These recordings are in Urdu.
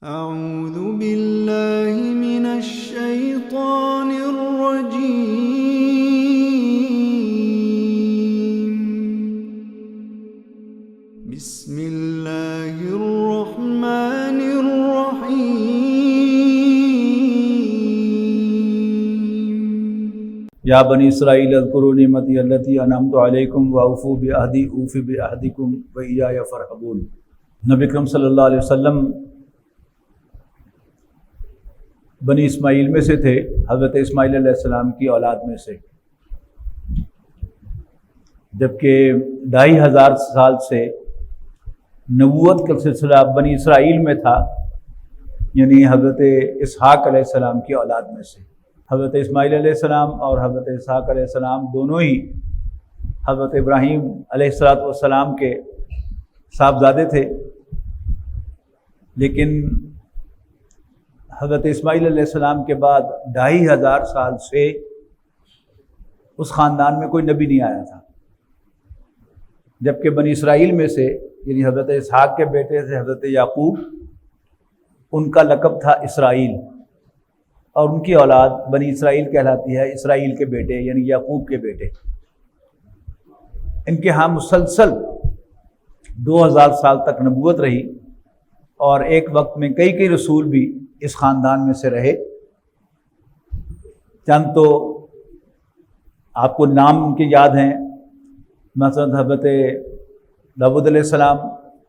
أعوذ بالله من الشيطان الرجيم. بسم الله الرحمن الرحيم. یا بنی اسرائیل اذکروا نعمتی التی انعمت علیکم واوفوا بعہدی اوف بعہدکم وایای فارہبون۔ نبی اکرم صلی اللہ علیہ وسلم بنی اسماعیل میں سے تھے، حضرت اسماعیل علیہ السلام کی اولاد میں سے، جبکہ 2500 سال سے نبوت کا سلسلہ بنی اسرائیل میں تھا، یعنی حضرت اسحاق علیہ السلام کی اولاد میں سے۔ حضرت اسماعیل علیہ السلام اور حضرت اسحاق علیہ السلام دونوں ہی حضرت ابراہیم علیہ السلام کے صاحبزادے تھے، لیکن حضرت اسماعیل علیہ السلام کے بعد 2500 سال سے اس خاندان میں کوئی نبی نہیں آیا تھا، جبکہ بنی اسرائیل میں سے یعنی حضرت اسحاق کے بیٹے تھے حضرت یعقوب، ان کا لقب تھا اسرائیل، اور ان کی اولاد بنی اسرائیل کہلاتی ہے، اسرائیل کے بیٹے یعنی یعقوب کے بیٹے۔ ان کے ہاں مسلسل 2000 سال تک نبوت رہی، اور ایک وقت میں کئی رسول بھی اس خاندان میں سے رہے۔ چند تو آپ کو نام ان کے یاد ہیں، مثلا حضرت داؤد علیہ السلام،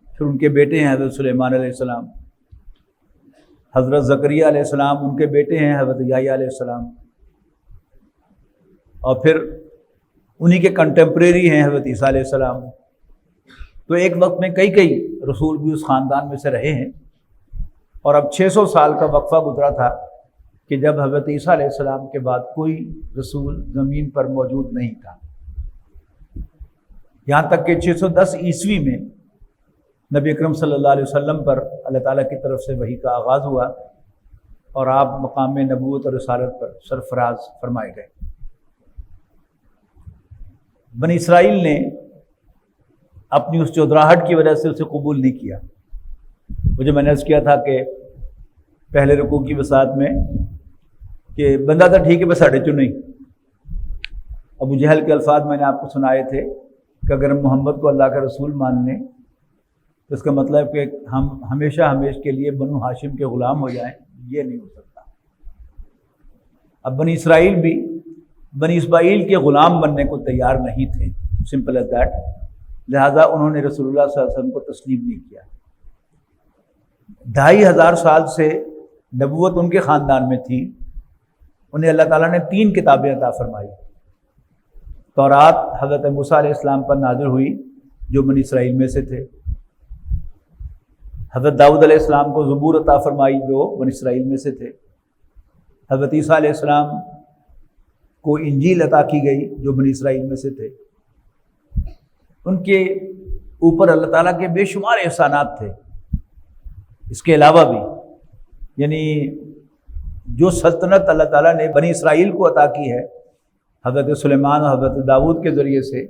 پھر ان کے بیٹے ہیں حضرت سلیمان علیہ السلام، حضرت زکریا علیہ السلام ان کے بیٹے ہیں حضرت یحییٰ علیہ السلام، اور پھر انہی کے کنٹمپریری ہیں حضرت عیسیٰ علیہ السلام۔ تو ایک وقت میں کئی رسول بھی اس خاندان میں سے رہے ہیں، اور اب 600 سال کا وقفہ گزرا تھا کہ جب حضرت عیسیٰ علیہ السلام کے بعد کوئی رسول زمین پر موجود نہیں تھا، یہاں تک کہ 610 عیسوی میں نبی اکرم صلی اللہ علیہ وسلم پر اللہ تعالیٰ کی طرف سے وحی کا آغاز ہوا، اور آپ مقام نبوت اور رسالت پر سرفراز فرمائے گئے۔ بنی اسرائیل نے اپنی اس چودراہٹ کی وجہ سے اسے قبول نہیں کیا۔ مجھے میں نے عرض کیا تھا کہ پہلے رکوع کی وسعت میں کہ بندہ تھا ٹھیک ہے بس ساڑھے چو نہیں۔ ابو جہل کے الفاظ میں نے آپ کو سنائے تھے کہ اگر ہم محمد کو اللہ کا رسول مان لیں تو اس کا مطلب کہ ہم ہمیشہ کے لیے بنو ہاشم کے غلام ہو جائیں، یہ نہیں ہو سکتا۔ اب بنی اسرائیل بھی بنی اسماعیل کے غلام بننے کو تیار نہیں تھے، سمپل ایز دیٹ، لہذا انہوں نے رسول اللہ صلی اللہ علیہ وسلم کو تسلیم نہیں کیا۔ 2500 سال سے نبوت ان کے خاندان میں تھی، انہیں اللہ تعالیٰ نے 3 کتابیں عطا فرمائی۔ تورات حضرت موسیٰ علیہ السلام پر نازل ہوئی جو بنی اسرائیل میں سے تھے، حضرت داؤد علیہ السلام کو زبور عطا فرمائی جو بنی اسرائیل میں سے تھے، حضرت عیسیٰ علیہ السلام کو انجیل عطا کی گئی جو بنی اسرائیل میں سے تھے۔ ان کے اوپر اللہ تعالیٰ کے بے شمار احسانات تھے۔ اس کے علاوہ بھی یعنی جو سلطنت اللہ تعالیٰ نے بنی اسرائیل کو عطا کی ہے حضرت سلیمان اور حضرت داؤد کے ذریعے سے،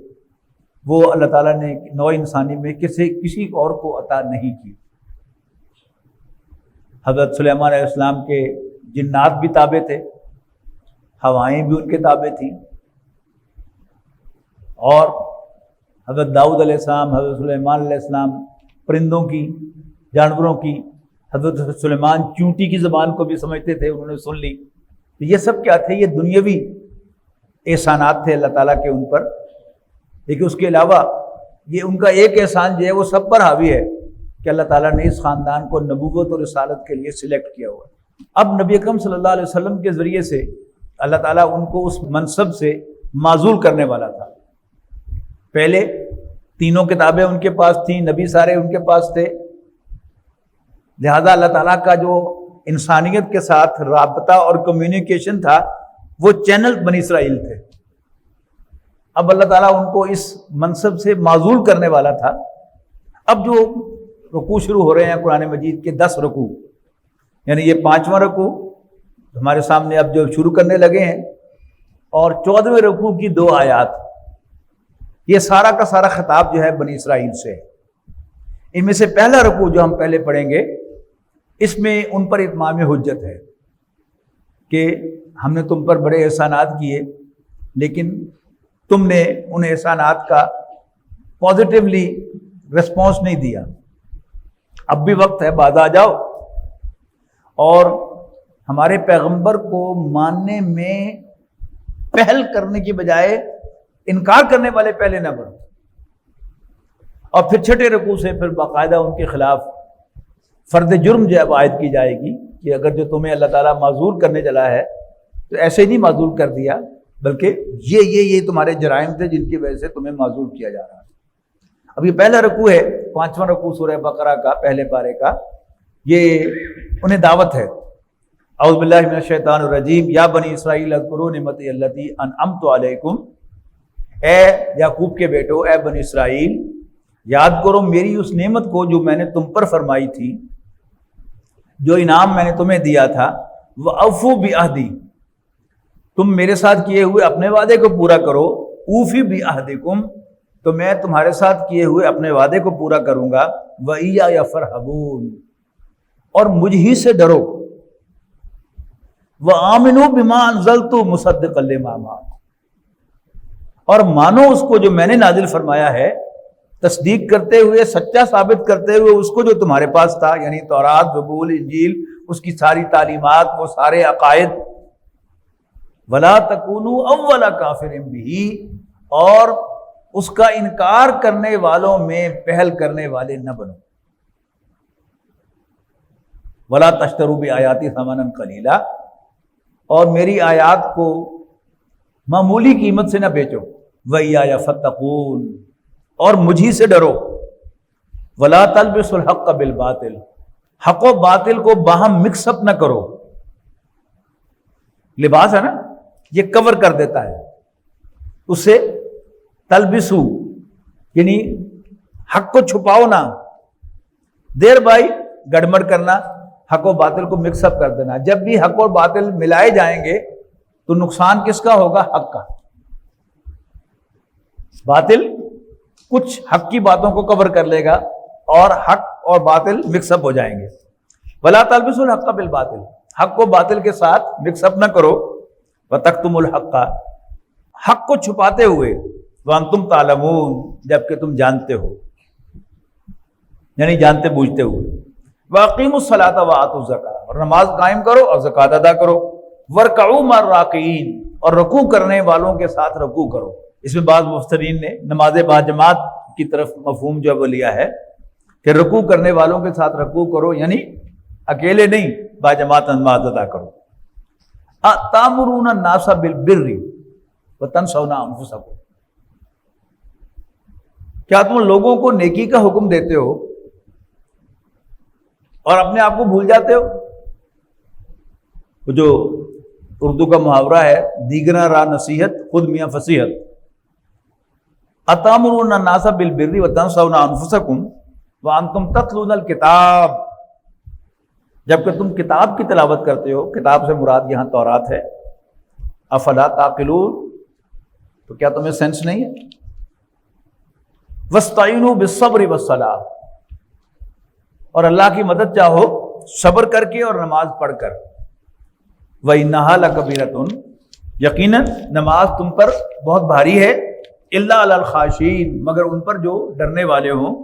وہ اللہ تعالیٰ نے نوع انسانی میں کسی اور کو عطا نہیں کی۔ حضرت سلیمان علیہ السلام کے جنات بھی تابع تھے، ہوائیں بھی ان کے تابع تھیں، اور حضرت داؤد علیہ السلام، حضرت سلیمان علیہ السلام پرندوں کی، جانوروں کی، حضرت سلیمان چونٹی کی زبان کو بھی سمجھتے تھے، انہوں نے سن لی۔ تو یہ سب کیا تھے؟ یہ دنیاوی احسانات تھے اللہ تعالیٰ کے ان پر، لیکن اس کے علاوہ یہ ان کا ایک احسان جو ہے وہ سب پر حاوی ہے کہ اللہ تعالیٰ نے اس خاندان کو نبوت اور رسالت کے لیے سلیکٹ کیا ہوا۔ اب نبی اکرم صلی اللہ علیہ وسلم کے ذریعے سے اللہ تعالیٰ ان کو اس منصب سے معزول کرنے والا تھا۔ پہلے 3 کتابیں ان کے پاس تھیں، نبی سارے ان کے پاس تھے، لہذا اللہ تعالیٰ کا جو انسانیت کے ساتھ رابطہ اور کمیونیکیشن تھا وہ چینل بنی اسرائیل تھے۔ اب اللہ تعالیٰ ان کو اس منصب سے معزول کرنے والا تھا۔ اب جو رکوع شروع ہو رہے ہیں قرآن مجید کے 10 رکوع، یعنی یہ 5واں رکوع ہمارے سامنے اب جو شروع کرنے لگے ہیں، اور 14ویں رکوع کی 2 آیات، یہ سارا کا سارا خطاب جو ہے بنی اسرائیل سے ہے۔ ان میں سے پہلا رکوع جو ہم پہلے پڑھیں گے اس میں ان پر اتمام حجت ہے کہ ہم نے تم پر بڑے احسانات کیے لیکن تم نے ان احسانات کا پازیٹیولی رسپانس نہیں دیا، اب بھی وقت ہے، بعد آ جاؤ اور ہمارے پیغمبر کو ماننے میں پہل کرنے کی بجائے انکار کرنے والے پہلے نہ بنو۔ اور پھر چھٹے رکوع سے پھر باقاعدہ ان کے خلاف فرد جرم جو ہے عائد کی جائے گی کہ اگر جو تمہیں اللہ تعالیٰ معذور کرنے چلا ہے تو ایسے نہیں معذور کر دیا، بلکہ یہ تمہارے جرائم تھے جن کی وجہ سے تمہیں معذور کیا جا رہا ہے۔ اب یہ پہلا رکوع ہے، 5واں رکوع سورہ بقرہ کا پہلے پارے کا، یہ انہیں دعوت ہے۔ اعوذ باللہ من الشیطان الرجیم، یا بنی اسرائیل اذکروا نعمتی التی انعمت علیکم، اے یعقوب کے بیٹو، اے بنی اسرائیل یاد کرو میری اس نعمت کو جو میں نے تم پر فرمائی تھی، جو انعام میں نے تمہیں دیا تھا۔ وَأَوْفُوا بِعَہْدِی، تم میرے ساتھ کیے ہوئے اپنے وعدے کو پورا کرو۔ اوفی بِعَہْدِکُم، تو میں تمہارے ساتھ کیے ہوئے اپنے وعدے کو پورا کروں گا۔ وَإِيَّايَ فَارْهَبُونِ، اور مجھ ہی سے ڈرو۔ وَآمِنُوا بِمَا أَنزَلْتُ مُصَدِّقًا لِمَا مَعَكُمْ، اور مانو اس کو جو میں نے نازل فرمایا ہے، تصدیق کرتے ہوئے، سچا ثابت کرتے ہوئے اس کو جو تمہارے پاس تھا، یعنی تورات، زبور، انجیل، اس کی ساری تعلیمات، وہ سارے عقائد۔ وَلَا تَكُونُوا أَوَّلَ كَافِرٍ بِهِ، اور اس کا انکار کرنے والوں میں پہل کرنے والے نہ بنو۔ وَلَا تَشْتَرُوا بِآيَاتِي ثَمَنًا قَلِيلًا، اور میری آیات کو معمولی قیمت سے نہ بیچو۔ وَإِيَّايَ فَاتَّقُونِ، اور مجھی سے ڈرو۔ وَلَا تَلْبِسُوا الْحَقَّ بِالْبَاطِلِ، حق و باطل کو باہم مکس اپ نہ کرو۔ لباس ہے نا، یہ کور کر دیتا ہے، اس سے تلبسو یعنی حق کو چھپاؤ نہ، دیر بائی گڑبڑ کرنا، حق و باطل کو مکس اپ کر دینا۔ جب بھی حق و باطل ملائے جائیں گے تو نقصان کس کا ہوگا؟ حق کا۔ باطل کچھ حق کی باتوں کو کور کر لے گا اور حق اور باطل مکس اپ ہو جائیں گے۔ وَلَا تَلْبِسُوا الْحَقَّ بِالْبَاطِلِ، حق کو باطل کے ساتھ مکس اپ نہ کرو۔ وَتَكْتُمُوا الْحَقَّ، حق کو چھپاتے ہوئے، وَأَنْتُمْ تَعْلَمُونَ، جبکہ تم جانتے ہو، یعنی جانتے بوجھتے ہوئے۔ وَأَقِیمُوا الصَّلَاةَ وَآتُوا الزَّکَاةَ، اور نماز قائم کرو اور زکوٰۃ ادا کرو۔ وَارْکَعُوا مَعَ الرَّاکعِینَ، اور رکوع کرنے والوں کے ساتھ رکوع کرو۔ اس میں بعض مفسرین نے نماز باجماعت کی طرف مفہوم جو وہ لیا ہے کہ رکوع کرنے والوں کے ساتھ رکوع کرو، یعنی اکیلے نہیں، باجماعت نماز ادا کرو۔ تَأْمُرُونَ النَّاسَ بِالْبِرِّ وَتَنْسَوْنَ أَنفُسَكُمْ، کیا تم لوگوں کو نیکی کا حکم دیتے ہو اور اپنے آپ کو بھول جاتے ہو؟ وہ جو اردو کا محاورہ ہے، دیگرہ راہ نصیحت خود میاں فصیحت۔ اتامرون الناس بالبر وتنسون انفسکم وانتم تتلون الکتاب، جبکہ تم کتاب کی تلاوت کرتے ہو۔ کتاب سے مراد یہاں تورات ہے۔ افلا تعقلون، تو کیا تمہیں سینس نہیں ہے؟ واستعینوا بالصبر والصلاۃ، اور اللہ کی مدد چاہو صبر کر کے اور نماز پڑھ کر۔ وَإِنَّهَا لَكَبِيرَةٌ، یقیناً نماز تم پر بہت بھاری ہے۔ إِلَّا عَلَى الْخَاشِعِينَ، مگر ان پر جو ڈرنے والے ہوں۔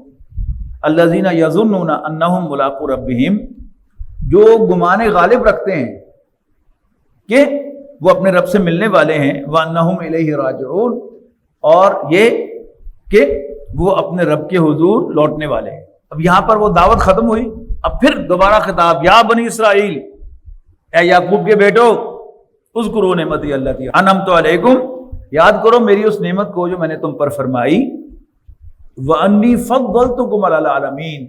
الَّذِينَ يَظُنُّونَ أَنَّهُمْ مُلَاقُو رَبِّهِمْ، جو گمان غالب رکھتے ہیں کہ وہ اپنے رب سے ملنے والے ہیں۔ وَأَنَّهُمْ إِلَيْهِ رَاجِعُونَ، اور یہ کہ وہ اپنے رب کے حضور لوٹنے والے ہیں۔ اب یہاں پر وہ دعوت ختم ہوئی، اب پھر دوبارہ خطاب، یا بنی اسرائیل، اے یعقوب کے بیٹو، اذکروا نعمتی التی انعمت علیکم، یاد کرو میری اس نعمت کو جو میں نے تم پر فرمائی۔ وانی فضلتکم علی العالمین،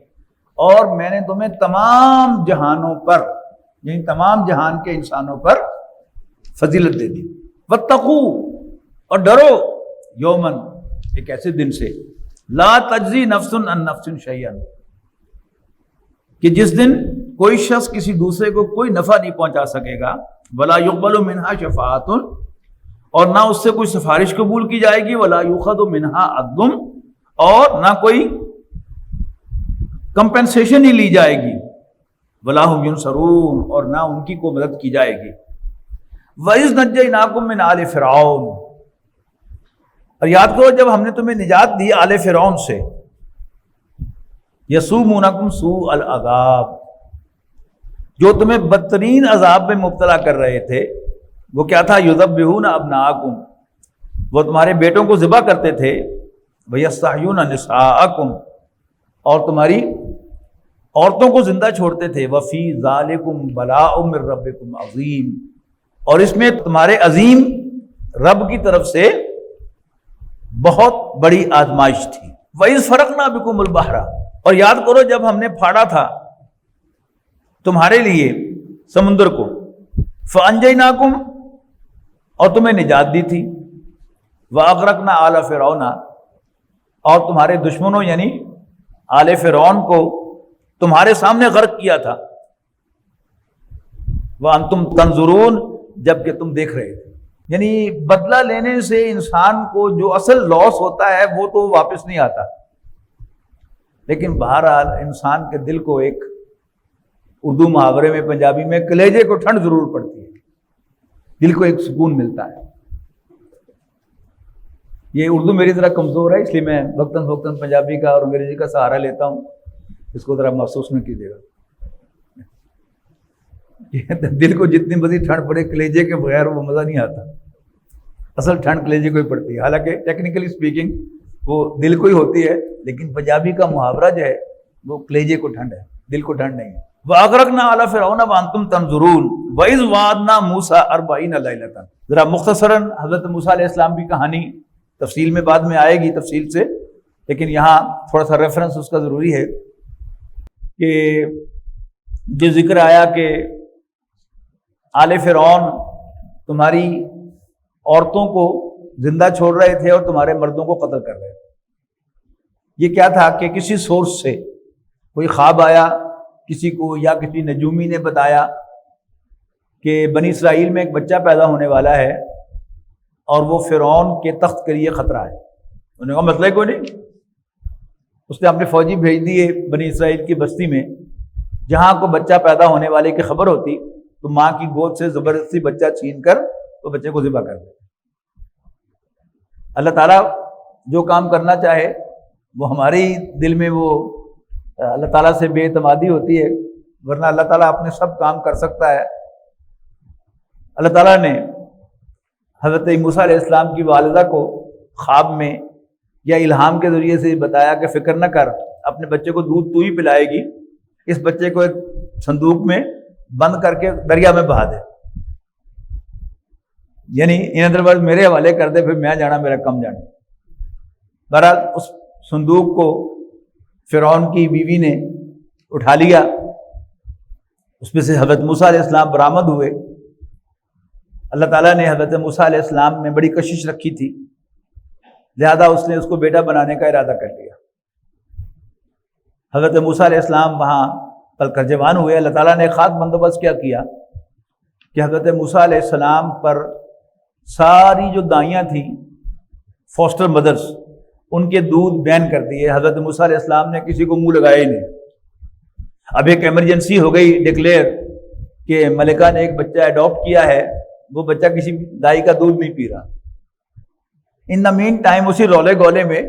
اور میں نے تمہیں تمام جہانوں پر، یعنی تمام جہان کے انسانوں پر فضیلت دے دی۔ واتقوا، اور ڈرو، یومن، ایک ایسے دن سے، لا تجزی نفس عن نفس شیئا، کہ جس دن کوئی شخص کسی دوسرے کو کوئی نفع نہیں پہنچا سکے گا۔ ولا یقبل منہا شفاعت، اور نہ اس سے کوئی سفارش قبول کی جائے گی۔ ولا یؤخذ منہا عدل، اور نہ کوئی کمپنسیشن ہی لی جائے گی۔ ولا هم ينصرون، اور نہ ان کی کو مدد کی جائے گی۔ وَإِذْ نَجَّيْنَاكُمْ مِنْ آلِ فِرْعَوْنَ، اور یاد کرو جب ہم نے تمہیں نجات دی آل فرعون سے، یسومونکم سوء العذاب، جو تمہیں بدترین عذاب میں مبتلا کر رہے تھے، وہ کیا تھا؟ یذبحون ابناءکم، وہ تمہارے بیٹوں کو ذبح کرتے تھے، ویستحیون نساءکم، اور تمہاری عورتوں کو زندہ چھوڑتے تھے، وفی ذالکم بلاء من ربکم عظیم، اور اس میں تمہارے عظیم رب کی طرف سے بہت بڑی آزمائش تھی۔ وَإِذْ فَرَقْنَا بِكُمُ الْبَحْرَ، اور یاد کرو جب ہم نے پھاڑا تھا تمہارے لیے سمندر کو، فَأَنْجَيْنَاكُمْ، اور تمہیں نجات دی تھی، وَأَغْرَقْنَا آلَ فِرْعَوْنَ، اور تمہارے دشمنوں یعنی آل فرعون کو تمہارے سامنے غرق کیا تھا، وَأَنْتُمْ تَنْظُرُونَ، جبکہ تم دیکھ رہے تھے۔ یعنی بدلہ لینے سے انسان کو جو اصل لاس ہوتا ہے وہ تو واپس نہیں آتا، لیکن بہرحال انسان کے دل کو ایک اردو محاورے میں پنجابی میں کلیجے کو ٹھنڈ ضرور پڑتی ہے، دل کو ایک سکون ملتا ہے۔ یہ اردو میری ذرا کمزور ہے، اس لیے میں وقتاً فوقتاً پنجابی کا اور انگریزی کا سہارا لیتا ہوں، اس کو ذرا محسوس نہ کیجیے گا۔ دل کو جتنی بڑی ٹھنڈ پڑے کلیجے کے بغیر وہ مزہ نہیں آتا، اصل ٹھنڈ کلیجے کو ہی پڑتی ہے، حالانکہ ٹیکنیکلی اسپیکنگ وہ دل کو ہی ہوتی ہے، لیکن پنجابی کا محاورہ جو ہے وہ کلیجے کو ٹھنڈ ہے، دل کو ٹھنڈ نہیں ہے۔ وَأَغْرَقْنَا آلَ فِرْعَوْنَ وَأَنْتُمْ تَنْظُرُونَ وَإِذْ وَعَدْنَا مُوسَىٰ 40 لَيْلَةً، ذرا مختصراً حضرت موسیٰ علیہ السلام کی کہانی تفصیل میں بعد میں آئے گی تفصیل سے، لیکن یہاں تھوڑا سا ریفرنس اس کا ضروری ہے کہ جو ذکر آیا کہ آل فرعون تمہاری عورتوں کو زندہ چھوڑ رہے تھے اور تمہارے مردوں کو قتل کر رہے تھے۔ یہ کیا تھا کہ کسی سورس سے کوئی خواب آیا کسی کو، یا کسی نجومی نے بتایا کہ بنی اسرائیل میں ایک بچہ پیدا ہونے والا ہے اور وہ فرعون کے تخت کے لیے خطرہ ہے۔ انہوں نے کہا مسئلہ کوئی نہیں، اس نے اپنے فوجی بھیج دیے بنی اسرائیل کی بستی میں، جہاں کو بچہ پیدا ہونے والے کی خبر ہوتی تو ماں کی گود سے زبردستی بچہ چھین کر وہ بچے کو ذبح کر دے۔ اللہ تعالیٰ جو کام کرنا چاہے وہ ہمارے دل میں وہ اللہ تعالیٰ سے بے اعتمادی ہوتی ہے، ورنہ اللہ تعالیٰ اپنے سب کام کر سکتا ہے۔ اللہ تعالیٰ نے حضرت موسیٰ علیہ السلام کی والدہ کو خواب میں یا الہام کے ذریعے سے بتایا کہ فکر نہ کر، اپنے بچے کو دودھ تو ہی پلائے گی، اس بچے کو ایک صندوق میں بند کر کے دریا میں بہا دے، یعنی ان ادر ورڈ میرے حوالے کر دے، پھر میں جانا میرا کم جانا۔ بہرحال اس صندوق کو فرعون کی بیوی نے اٹھا لیا، اس میں سے حضرت موسیٰ علیہ السلام برآمد ہوئے۔ اللہ تعالیٰ نے حضرت موسیٰ علیہ السلام میں بڑی کشش رکھی تھی، لہذا اس نے اس کو بیٹا بنانے کا ارادہ کر لیا۔ حضرت موسیٰ علیہ السلام وہاں پل کر جوان ہوئے۔ اللہ تعالیٰ نے خاص بندوبست کیا کہ حضرت موسیٰ علیہ السلام پر ساری جو دائیاں تھیں فوسٹر مدرس، ان کے دودھ بین کر دیے۔ حضرت موسیٰ علیہ السلام نے کسی کو منہ لگایا ہی نہیں۔ اب ایک ایمرجنسی ہو گئی ڈکلیئر کہ ملکہ نے ایک بچہ اڈاپٹ کیا ہے، وہ بچہ کسی دائی کا دودھ نہیں پی رہا۔ ان دا مین ٹائم اسی رولے گولے میں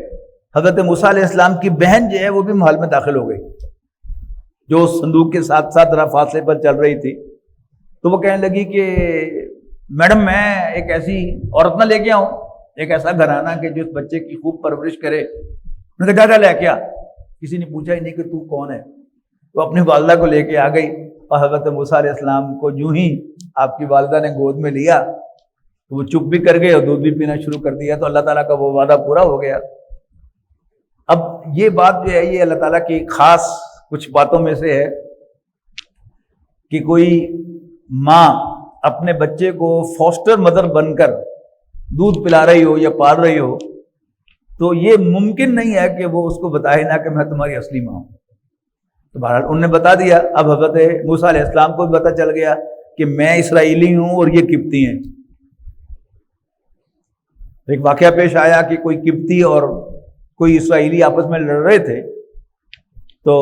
حضرت موسیٰ علیہ السلام کی بہن جو ہے وہ بھی محل میں داخل ہو گئی، جو صندوق کے ساتھ ساتھ ذرا فاصلے پر چل رہی تھی۔ تو وہ کہنے لگی کہ میڈم میں ایک ایسی عورت نہ لے کے آؤں، ایک ایسا گھرانہ کہ جو اس بچے کی خوب پرورش کرے۔ انہوں نے کہا لے کے آ، کسی نے پوچھا ہی نہیں کہ تو کون ہے۔ وہ اپنی والدہ کو لے کے آ گئی، اور حضرت موسیٰ علیہ السلام کو جو ہی آپ کی والدہ نے گود میں لیا تو وہ چپ بھی کر گئے اور دودھ بھی پینا شروع کر دیا۔ تو اللہ تعالیٰ کا وہ وعدہ پورا ہو گیا۔ اب یہ بات جو ہے یہ اللہ تعالیٰ کی خاص کچھ باتوں میں سے ہے کہ کوئی ماں اپنے بچے کو فوسٹر مدر بن کر دودھ پلا رہی ہو یا پال رہی ہو، تو یہ ممکن نہیں ہے کہ وہ اس کو بتائے نہ کہ میں تمہاری اصلی ماں ہوں۔ تو بہرحال انہوں نے بتا دیا۔ اب حضرت موسیٰ علیہ السلام کو بھی پتہ چل گیا کہ میں اسرائیلی ہوں اور یہ قبطی ہیں۔ ایک واقعہ پیش آیا کہ کوئی قبطی اور کوئی اسرائیلی آپس میں لڑ رہے تھے، تو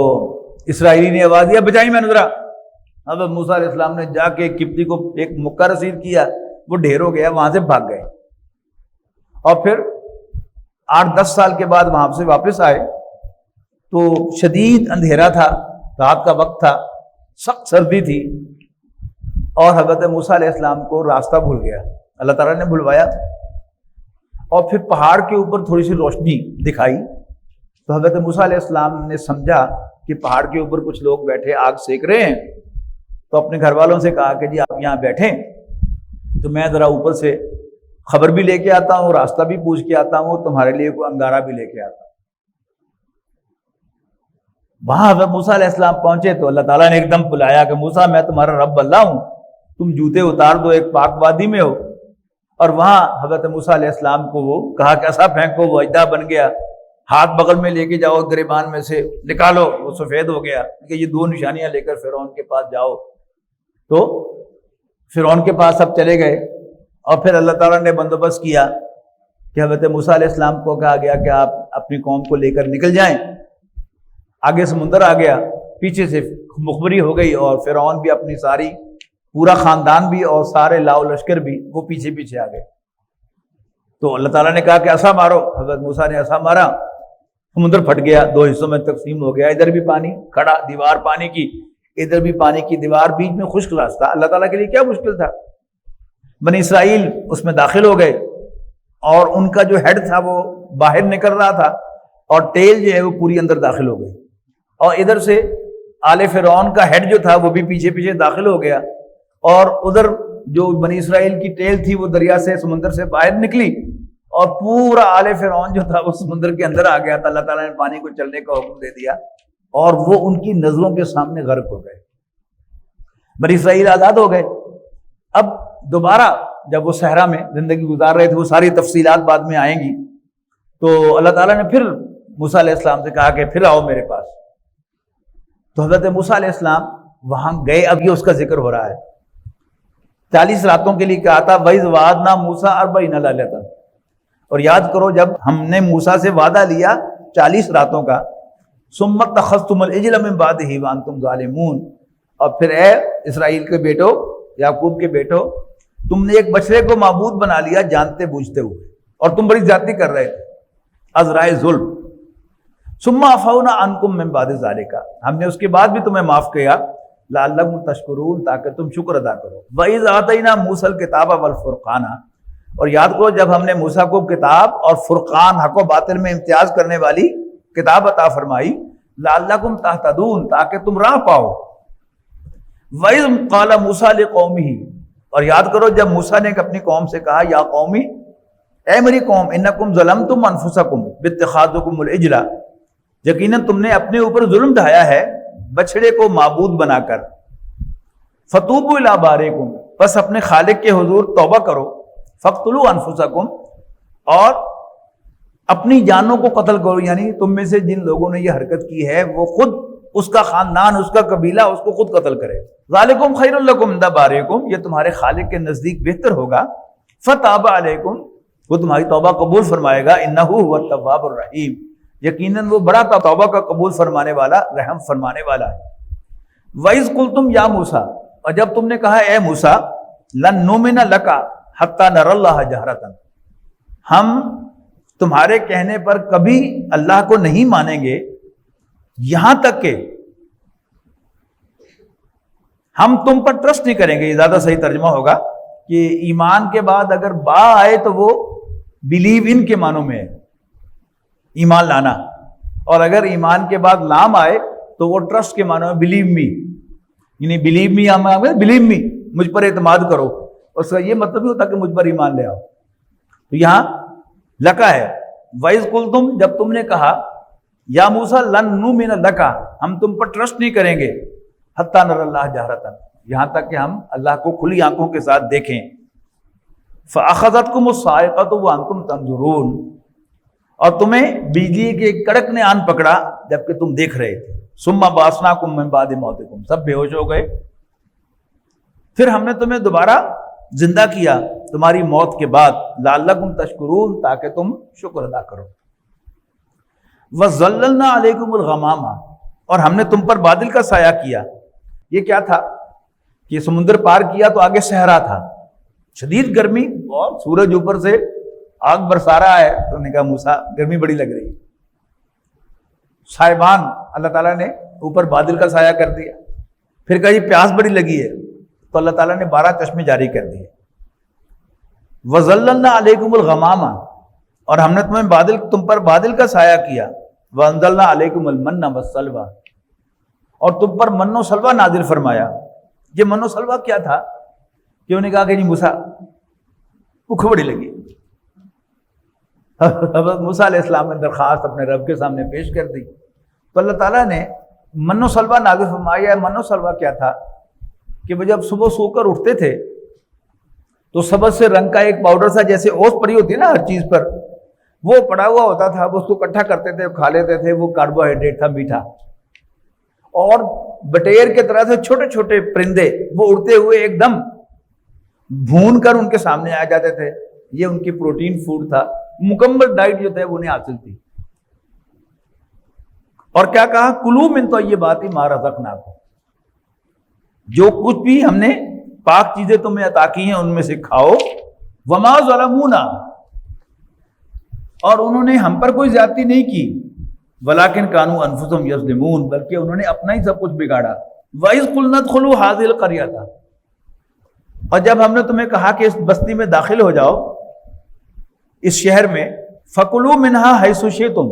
اسرائیلی نے آواز دیا بچائی میں نظرا، حضرت موسیٰ علیہ السلام نے جا کے قبطی کو ایک مکہ رسید کیا، وہ ڈھیر ہو گیا، وہاں سے بھاگ گئے، اور پھر 8-10 سال کے بعد وہاں سے واپس آئے تو شدید اندھیرا تھا، رات کا وقت تھا، سخت سردی تھی، اور حضرت موسیٰ علیہ السلام کو راستہ بھول گیا، اللہ تعالیٰ نے بھلوایا، اور پھر پہاڑ کے اوپر تھوڑی سی روشنی دکھائی تو حضرت موسیٰ علیہ السلام نے سمجھا کہ پہاڑ کے اوپر کچھ لوگ بیٹھے آگ سیک رہے ہیں، تو اپنے گھر والوں سے کہا کہ جی آپ یہاں بیٹھیں تو میں ذرا اوپر سے خبر بھی لے کے آتا ہوں، راستہ بھی پوچھ کے آتا ہوں، تمہارے لیے کوئی انگارہ بھی لے کے آتا ہوں۔ وہاں حضرت موسیٰ علیہ السلام پہنچے تو اللہ تعالیٰ نے ایک دم بلایا کہ موسیٰ میں تمہارا رب اللہ ہوں، تم جوتے اتار دو، ایک پاک وادی میں ہو، اور وہاں حضرت موسیٰ علیہ السلام کو وہ کہا کہ ایسا پھینکو، وہ اجدہ بن گیا، ہاتھ بغل میں لے کے جاؤ، گریبان میں سے نکالو، وہ سفید ہو گیا، کہ یہ 2 نشانیاں لے کر فرعون کے پاس جاؤ۔ تو فرعون کے پاس سب چلے گئے، اور پھر اللہ تعالیٰ نے بندوبست کیا کہ حضرت موسیٰ علیہ السلام کو کہا گیا کہ آپ اپنی قوم کو لے کر نکل جائیں، آگے سمندر آ گیا، پیچھے سے مخبری ہو گئی، اور فرعون بھی اپنی ساری پورا خاندان بھی اور سارے لاؤ لشکر بھی وہ پیچھے پیچھے آ گئے۔ تو اللہ تعالیٰ نے کہا کہ ایسا مارو، حضرت موسیٰ نے ایسا مارا، سمندر پھٹ گیا، 2 حصوں میں تقسیم ہو گیا، ادھر بھی پانی کھڑا، دیوار پانی کی، ادھر بھی پانی کی دیوار، بیچ میں خشک راستہ۔ اللہ تعالیٰ کے لیے کیا مشکل تھا؟ بنی اسرائیل اس میں داخل ہو گئے، اور ان کا جو ہیڈ تھا وہ باہر نکل رہا تھا، اور ٹیل جو ہے وہ پوری اندر داخل ہو گئی، اور ادھر سے آل فرعون کا ہیڈ جو تھا وہ بھی پیچھے پیچھے داخل ہو گیا، اور ادھر جو بنی اسرائیل کی ٹیل تھی وہ دریا سے سمندر سے باہر نکلی، اور پورا آل فرعون جو تھا وہ سمندر کے اندر آ گیا تھا۔ اللہ تعالیٰ نے پانی کو چلنے کا حکم دے دیا، اور وہ ان کی نظروں کے سامنے غرق ہو گئے، بنی اسرائیل آزاد ہو گئے۔ اب دوبارہ جب وہ صحرا میں زندگی گزار رہے تھے، وہ ساری تفصیلات بعد میں آئیں گی، تو اللہ تعالیٰ نے پھر موسیٰ علیہ السلام سے کہا کہ پھر آؤ میرے پاس۔ تو حضرت موسیٰ علیہ السلام وہاں گئے، اب یہ اس کا ذکر ہو رہا ہے۔ 40 راتوں کے لیے کہا تھا، وَإِذْ وَعَدْنَا مُوسَىٰ 40 لَيْلَةً، اور یاد کرو جب ہم نے موسیٰ سے وعدہ لیا 40 راتوں کا، ثُمَّ اتَّخَذْتُمُ الْعِجْلَ مِن بَعْدِهِ وَأَنْتُمْ ظَالِمُونَ، اور پھر اے اسرائیل کے بیٹو، یعقوب کے بیٹو، تم نے ایک بچڑے کو معبود بنا لیا جانتے بوجھتے ہوئے، اور تم بڑی زیادتی کر رہے تھے، عذرائے ظلم۔ ثُمَّ عَفَوْنَا عَنْكُم مِّن بَعْدِ ذَلِكَ، ہم نے اس کے بعد بھی تمہیں معاف کیا، لَعَلَّكُمْ تَشْكُرُونَ، تاکہ تم شکر ادا کرو۔ وَإِذْ آتَيْنَا مُوسَى الْكِتَابَ وَالْفُرْقَانَ، اور یاد کرو جب ہم نے موسیٰ کو کتاب اور فرقان، حق و باطل میں امتیاز کرنے والی کتاب عطا فرمائی، لَعَلَّكُمْ تَهْتَدُونَ، تاکہ تم راہ پاؤ۔ وَإِذْ قَالَ مُوسَىٰ لِقَوْمِهِ، اور یاد کرو جب موسیٰ نے اپنی قوم سے کہا، یا قومی، اے میری قوم، انکم ظلمتم انفسکم باتخاذکم العجل، یقیناً تم نے اپنے اوپر ظلم ڈھایا ہے بچڑے کو معبود بنا کر، فتوبوا الی بارئکم، بس اپنے خالق کے حضور توبہ کرو، فاقتلوا انفسکم، اور اپنی جانوں کو قتل کرو، یعنی تم میں سے جن لوگوں نے یہ حرکت کی ہے وہ خود اس کا خاندان، اس کا قبیلہ اس کو خود قتل کرے۔ ذالکم خیر لکم عند بارئکم، یہ تمہارے خالق کے نزدیک بہتر ہوگا، فتاب علیکم، وہ تمہاری توبہ قبول فرمائے گا، انہ هو التواب الرحیم، یقیناً وہ بڑا توبہ کا قبول فرمانے والا، رحم فرمانے والا ہے۔ وَإِذْ قُلْتُمْ يَا مُوسَىٰ، اور جب تم نے کہا اے موسیٰ، لَن نُؤْمِنَ لَكَ حَتَّىٰ نَرَى اللَّهَ جَهْرَةً، ہم تمہارے کہنے پر کبھی اللہ کو نہیں مانیں گے، یہاں تک کہ ہم تم پر ٹرسٹ نہیں کریں گے۔ یہ زیادہ صحیح ترجمہ ہوگا کہ ایمان کے بعد اگر با آئے تو وہ بلیو ان کے معنوں میں ہے، ایمان لانا، اور اگر ایمان کے بعد لام آئے تو وہ ٹرسٹ کے معنوں میں بلیو می، یعنی بلیو می، ہم بلیو می، مجھ پر اعتماد کرو، اس کا یہ مطلب نہیں ہوتا کہ مجھ پر ایمان لے آؤ۔ تو یہاں لکا ہے، وَإِذْ قُلْتُمْ، جب تم نے کہا، یا موسیٰ لن نُؤْمِنَ لَكَ، ہم تم پر ٹرسٹ نہیں کریں گے، حَتَّىٰ نَرَى اللَّهَ جَهْرَةً، یہاں تک کہ ہم اللہ کو کھلی آنکھوں کے ساتھ دیکھیں۔ فَأَخَذَتْكُمُ الصَّاعِقَةُ وَأَنْتُمْ تَنظُرُونَ، اور تمہیں بجلی کے کڑک نے آن پکڑا جبکہ تم دیکھ رہے تھے۔ ثُمَّ بَعَثْنَاكُم مِّن بَعْدِ مَوْتِكُمْ، سب بے ہوش ہو گئے، پھر ہم نے تمہیں دوبارہ زندہ کیا تمہاری موت کے بعد، لَعَلَّكُمْ تَشْكُرُونَ، تاکہ تم شکر ادا کرو۔ وَظَلَّلْنَا عَلَيْكُمُ الْغَمَامَ، اور ہم نے تم پر بادل کا سایہ کیا۔ یہ کیا تھا کہ سمندر پار کیا تو آگے صحرا تھا، شدید گرمی، اور سورج اوپر سے آگ برسا رہا ہے. تو انہوں نے کہا موسیٰ گرمی بڑی لگ رہی ہے. سائبان اللہ تعالیٰ نے اوپر بادل کا سایہ کر دیا. پھر کہا یہ پیاس بڑی لگی ہے، تو اللہ تعالیٰ نے 12 چشمے جاری کر دیے. وَظَلَّلْنَا عَلَيْكُمُ الْغَمَامَ، اور ہم نے تم پر بادل کا سایہ کیا. وَأَنزَلْنَا عَلَيْكُمُ الْمَنَّ وَالسَّلْوَىٰ، اور تم پر من و سلوہ نازل فرمایا. یہ من و سلوہ کیا تھا کہ انہوں نے کہا کہ جی موسیٰ بھوک بڑی لگی. حضرت موسیٰ علیہ السلام نے درخواست اپنے رب کے سامنے پیش کر دی، تو اللہ تعالیٰ نے من و سلوہ نازل فرمایا. من و سلوہ کیا تھا کہ وہ جب صبح سو کر اٹھتے تھے تو سبز سے رنگ کا ایک پاؤڈر تھا، جیسے اوس پڑی ہوتی ہے نا ہر چیز پر، وہ پڑا ہوا ہوتا تھا. وہ اس کو اکٹھا کرتے تھے، کھا لیتے تھے. وہ کاربوہائیڈریٹ تھا، میٹھا. اور بٹیر کے طرح سے چھوٹے چھوٹے پرندے وہ اڑتے ہوئے ایک دم بھون کر ان کے سامنے آ جاتے تھے. یہ ان کی پروٹین فوڈ تھا. مکمل ڈائٹ جو تھے وہ انہیں حاصل تھی. اور کیا کہا؟ کلوا من طیبات ما رزقناکم، جو کچھ بھی ہم نے پاک چیزیں تمہیں عطا کی ہیں ان میں سے کھاؤ. وما ظلمونا، اور انہوں نے ہم پر کوئی زیادتی نہیں کی. ولیکن کانوا انفسہم یظلمون، بلکہ انہوں نے اپنا ہی سب کچھ بگاڑا. وَإِذْ قُلْنَا ادْخُلُوا هَٰذِهِ الْقَرْيَةَ، اور جب ہم نے تمہیں کہا کہ اس بستی میں داخل ہو جاؤ، اس شہر میں، فَكُلُوا مِنْهَا حَيْثُ شِئْتُمْ،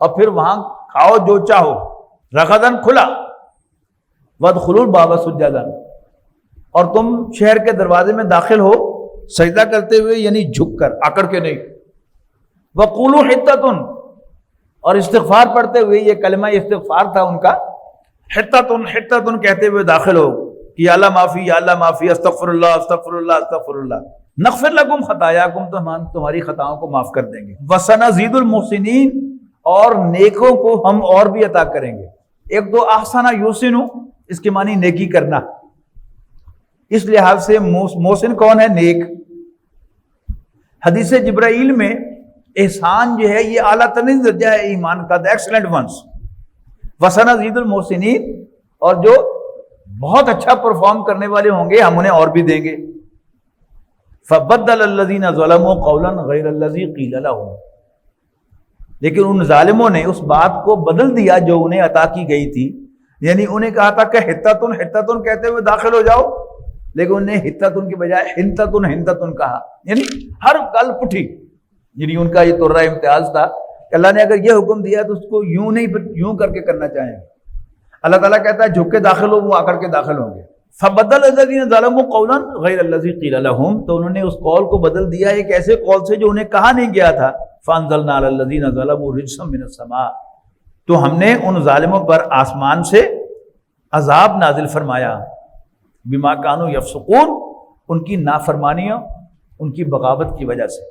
اور پھر وہاں کھاؤ جو چاہو، رغداً کھلا. وَادْخُلُوا الْبَابَ سُجَّدًا، اور تم شہر کے دروازے میں داخل ہو سجدہ کرتے ہوئے، یعنی جھک کر، آکڑ کے نہیں. وَقُولُوا حِطَّةٌ، اور استغفار پڑھتے ہوئے، یہ کلمہ استغفار تھا ان کا، حِطَّةٌ حِطَّةٌ کہتے ہوئے داخل ہو کہ یا اللہ معافی، یا اللہ معافی، استغفر اللہ استغفر اللہ استغفر اللہ. نغفر لکم خطایاکم، تو ہم تمہاری خطاؤں کو معاف کر دیں گے. وَسَنَزِيدُ الْمُحْسِنِينَ، اور نیکوں کو ہم اور بھی عطا کریں گے. ایک تو احسن یحسن، اس کے معنی نیکی کرنا. اس لحاظ سے محسن کون ہے؟ نیک. حدیث جبرائیل میں احسان جو ہے یہ اعلیٰ ترین درجہ ہے ایمان کا، ایکسلنٹ ونس. وَسَنَزِيدُ الْمُحْسِنِينَ، اور جو بہت اچھا پرفارم کرنے والے ہوں گے ہم انہیں اور بھی دیں گے. فَبَدَّلَ الَّذِينَ ظَلَمُوا قَوْلًا غَيْرَ الَّذِي قِيلَ لَهُمْ، لیکن ان ظالموں نے اس بات کو بدل دیا جو انہیں عطا کی گئی تھی. یعنی انہیں کہا تھا کہ حِطَّةٌ حِطَّةٌ کہتے ہوئے داخل ہو جاؤ، لیکن انہیں حِطَّةٌ کی بجائے حِنْطَةٌ حِنْطَةٌ کہا. یعنی ہر گل پٹھی. یعنی ان کا یہ طرہ امتیاز تھا کہ اللہ نے اگر یہ حکم دیا تو اس کو یوں نہیں، یوں کر کے کرنا چاہیں. اللہ تعالیٰ کہتا ہے جھک کے داخل ہو، وہ آ کر کے داخل ہوں گے. فَبَدَّلَ الَّذِينَ ظَلَمُوا قَوْلًا غَيْرَ الَّذِي قِيلَ لَهُمْ، تو انہوں نے اس قول کو بدل دیا ایک ایسے قول سے جو انہیں کہا نہیں گیا تھا. فَأَنزَلْنَا عَلَى الَّذِينَ ظَلَمُوا رِجْزًا مِّنَ السَّمَاءِ، تو ہم نے ان ظالموں پر آسمان سے عذاب نازل فرمایا. بِمَا كَانُوا يَفْسُقُونَ، ان کی نافرمانیوں، ان کی بغاوت کی وجہ سے.